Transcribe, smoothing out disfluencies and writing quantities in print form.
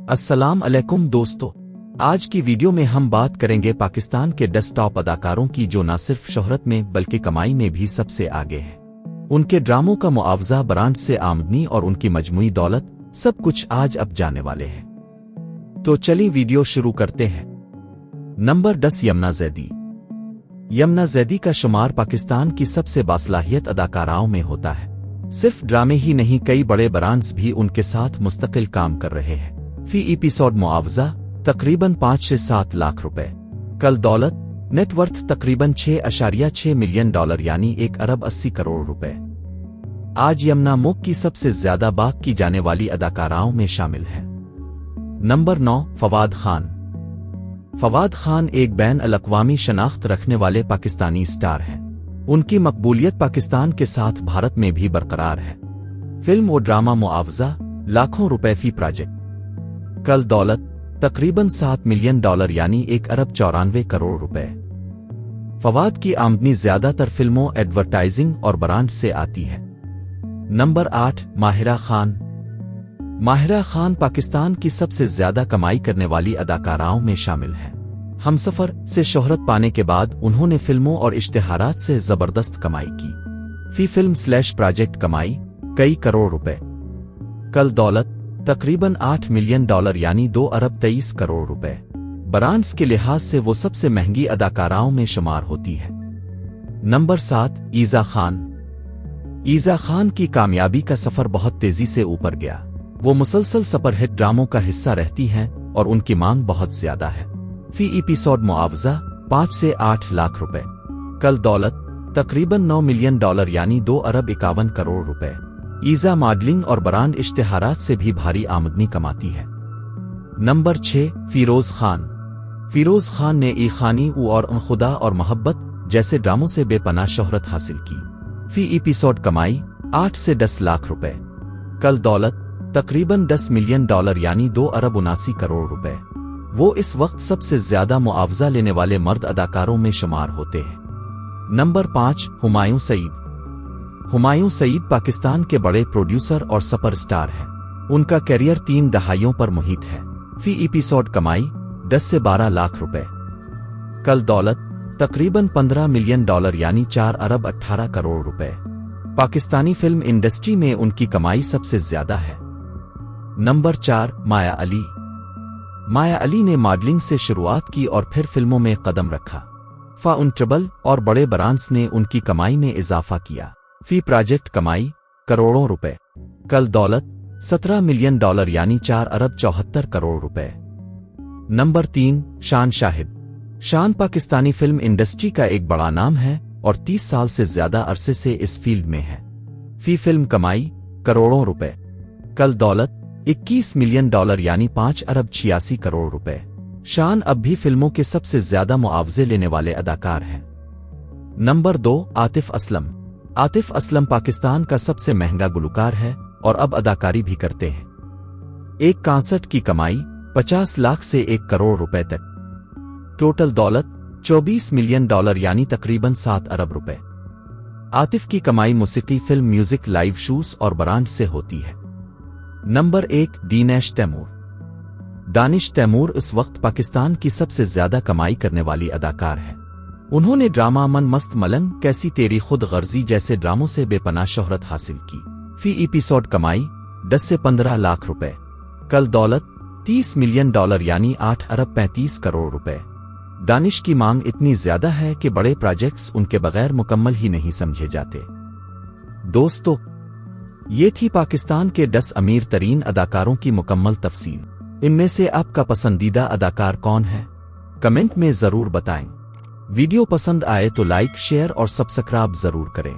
अस्सलाम अलैकुम दोस्तों, आज की वीडियो में हम बात करेंगे पाकिस्तान के 10 टॉप अदाकारों की जो न सिर्फ शोहरत में बल्कि कमाई में भी सबसे आगे हैं। उनके ड्रामों का मुआवजा, ब्रांड से आमदनी और उनकी मजमूई दौलत, सब कुछ आज अब जाने वाले हैं। तो चलिए वीडियो शुरू करते हैं। नंबर 10, यमुना ज़ैदी। यमुना ज़ैदी का शुमार पाकिस्तान की सबसे बासलाहियत अदाकाराओं में होता है। सिर्फ ड्रामे ही नहीं, कई बड़े ब्रांड्स भी उनके साथ मुस्तकिल काम कर रहे हैं। फी एपिसोड मुआवजा तकरीबन 5 से 7 लाख रुपए। कल दौलत नेटवर्थ तकरीबन 6.6 मिलियन डॉलर यानी 1 अरब 80 करोड़ रुपए। आज यमुना मुल्क की सबसे ज्यादा बात की जाने वाली अदाकाराओं में शामिल है। नंबर 9, फवाद खान। फवाद खान एक बैन अल-अक़वामी शनाख्त रखने वाले पाकिस्तानी स्टार हैं। उनकी मकबूलियत पाकिस्तान के साथ भारत में भी बरकरार है। फिल्म और ड्रामा मुआवजा लाखों रुपए फी प्रोजेक्ट। कल दौलत तकरीबन 7 मिलियन डॉलर यानी 1 अरब 94 करोड़ रुपए। फवाद की आमदनी ज्यादातर फिल्मों, एडवर्टाइजिंग और ब्रांड से आती है। नंबर 8, माहिरा खान। माहिरा खान पाकिस्तान की सबसे ज्यादा कमाई करने वाली अदाकाराओं में शामिल है। हमसफर से शोहरत पाने के बाद उन्होंने फिल्मों और इश्तिहारात से जबरदस्त कमाई की। फी फिल्म / प्रोजेक्ट कमाई कई करोड़ रुपए। कल दौलत तकरीबन 8 मिलियन डॉलर यानी 2 अरब 23 करोड़ रुपए। ब्रांड्स के लिहाज से वो सबसे महंगी अदाकाराओं में शुमार होती है। नंबर 7, ईज़ा खान। ईज़ा खान की कामयाबी का सफर बहुत तेजी से ऊपर गया। वो मुसलसल सुपरहिट ड्रामों का हिस्सा रहती हैं और उनकी मांग बहुत ज्यादा है। फी एपिसोड मुआवजा 5 से 8 लाख रुपए। कल दौलत तकरीबन 9 मिलियन डॉलर यानी 2 अरब 51 करोड़ रुपए। ईज़ा मॉडलिंग और ब्रांड इश्तिहारात से भी भारी आमदनी कमाती है। नंबर 6, फिरोज खान। फिरोज खान ने ए खानी और खुदा और मोहब्बत जैसे ड्रामों से बेपनाह शोहरत हासिल की। फी एपिसोड कमाई 8 से 10 लाख रुपए। कल दौलत तकरीबन 10 मिलियन डॉलर यानी 2 अरब 79 करोड़ रुपए। वो इस वक्त सबसे ज्यादा मुआवजा लेने वाले मर्द अदाकारों में शुमार होते हैं। नंबर 5, हुमायूं सईद। हुमायूं सईद पाकिस्तान के बड़े प्रोड्यूसर और सुपरस्टार हैं। उनका करियर 3 दहाइयों पर मुहित है। फी एपिसोड कमाई 10 से 12 लाख रुपए। कल दौलत तकरीबन 15 मिलियन डॉलर यानी 4 अरब 18 करोड़ रुपए। पाकिस्तानी फिल्म इंडस्ट्री में उनकी कमाई सबसे ज्यादा है। नंबर 4, माया अली। माया अली ने मॉडलिंग से शुरुआत की और फिर फिल्मों में कदम रखा। फाउन ट्रबल और बड़े ब्रांड्स ने उनकी कमाई में इजाफा किया। फी प्रोजेक्ट कमाई करोड़ों रुपए। कल दौलत 17 मिलियन डॉलर यानी 4 अरब 74 करोड़ रुपए। नंबर 3, शान शाहिद। शान पाकिस्तानी फिल्म इंडस्ट्री का एक बड़ा नाम है और 30 साल से ज्यादा अरसे से इस फील्ड में है। फी फिल्म कमाई करोड़ों रुपए। कल दौलत 21 मिलियन डॉलर यानी 5 अरब 86 करोड़ रुपए। शान अब भी फिल्मों के सबसे ज्यादा मुआवजे लेने वाले अदाकार हैं। नंबर 2, आतिफ असलम। आतिफ असलम पाकिस्तान का सबसे महंगा गुलकार है और अब अदाकारी भी करते हैं। एक कॉन्सर्ट की कमाई 50 लाख से 1 करोड़ रुपए तक। टोटल दौलत 24 मिलियन डॉलर यानी तकरीबन 7 अरब रुपए। आतिफ की कमाई मौसीकी, फिल्म, म्यूजिक, लाइव शोज और ब्रांड से होती है। नंबर 1, दानिश तैमूर। दानिश तैमूर इस वक्त पाकिस्तान की सबसे ज्यादा कमाई करने वाली अदाकार है। उन्होंने ड्रामा मन मस्त मलंग, कैसी तेरी खुद गर्जी जैसे ड्रामों से बेपनाह शोहरत हासिल की। फी एपिसोड कमाई 10 से 15 लाख रुपए। कल दौलत 30 मिलियन डॉलर यानी 8 अरब 35 करोड़ रुपए। दानिश की मांग इतनी ज्यादा है कि बड़े प्रोजेक्ट्स उनके बगैर मुकम्मल ही नहीं समझे जाते। दोस्तों, ये थी पाकिस्तान के 10 अमीर तरीन अदाकारों की मुकम्मल तफसील। इनमें से आपका पसंदीदा अदाकार कौन है? कमेंट में जरूर बताएं। वीडियो पसंद आए तो लाइक, शेयर और सब्सक्राइब जरूर करें।